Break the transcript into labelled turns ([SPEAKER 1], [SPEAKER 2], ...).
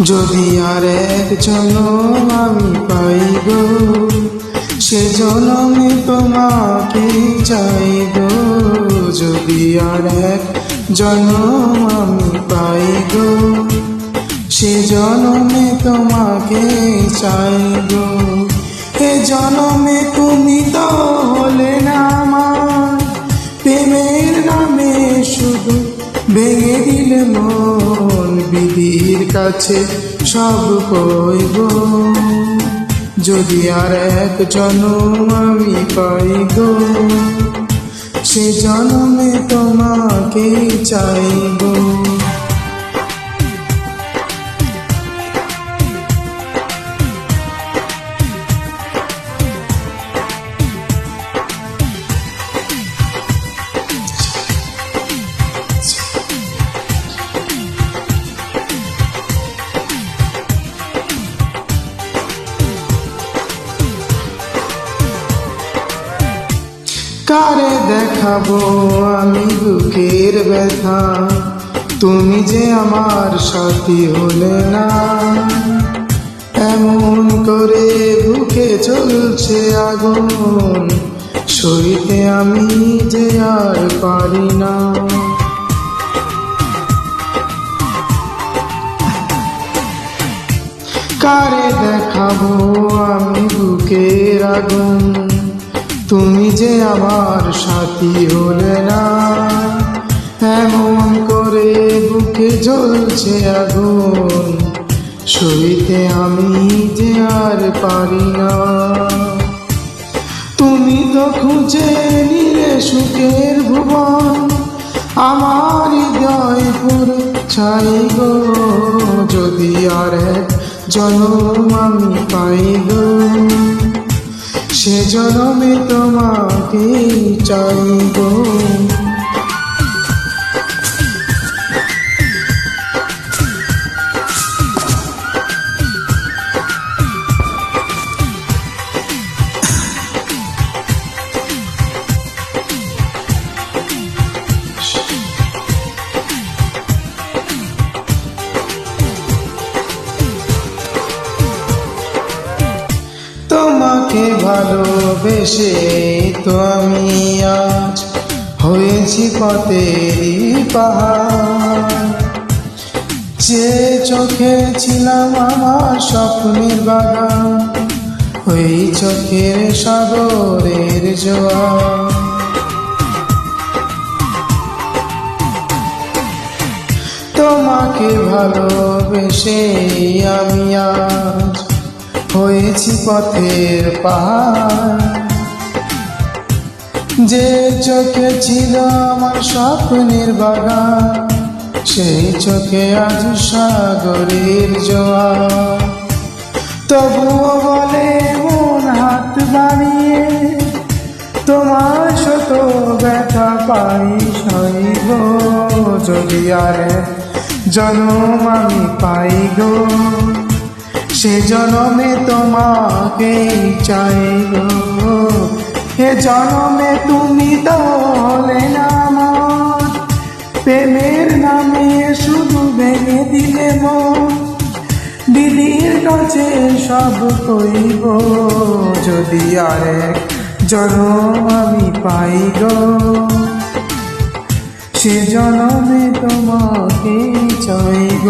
[SPEAKER 1] যদি আর এক জনম আমি পাই গো, সে জনমে তোমাকে চাই গো। যদি আর এক জনম আমি পাই গো, সে জনমে তোমাকে চাই গো। এ জনমে তুমি তো হলে না আমার, প্রেমের নামে শুধু ভেঙে দিলে মন। বিধির কাছে সব কইব, যদি আর এক জনম আমি পাই গো, সে জনমে তোমাকে চাইব। কারে দেখাবো আমি বুকের ব্যথা, তুমি যে আমার সাথী হলে না। এমন করে বুকে চলছে আগুন, সইতে আমি যে আর পারি না। কারে দেখাবো আমি বুকের আগুন, তুমি যে আমার সাথী হলে না। এমন করে বুকে জ্বলছে আগুন, সইতে আমি যে আর পারি না। তুমি তো খুঁজে নিলে সুখের ভুবন, আমার হৃদয় পুরো ছাই গো। যদি আর এক জনম আমি পাই গো, সে জনমে তোমাকে চাইব। তোমাকে ভালোবেসে তো আমি আজ হয়েছি পথেরই পাহাড়। যে চোখে ছিলাম আমার স্বপ্নের বাগান, ওই চোখের সাগরের জোয়ার। তোমাকে ভালোবেসে আমি আজ হয়েছি পথের পাহাড়। যে চোখে ছিল আমার স্বপ্নের বাগান, সেই চোখে আজ সাগরের জোয়ার। তবুও বলে মন হাত বাড়িয়ে, তোমার শত ব্যথা পাই সইব। যদি আর জনম আমি পাই গো, সে জনমে তোমাকে চাইব। হে জনমে তুমি তো হলে না আমার, প্রেমের নামে শুধু ভেঙে দিলে মন। বিধির কাছে সব কইব, যদি আর এক জনম আমি পাই গো, সে জনমে তোমাকে চাইব।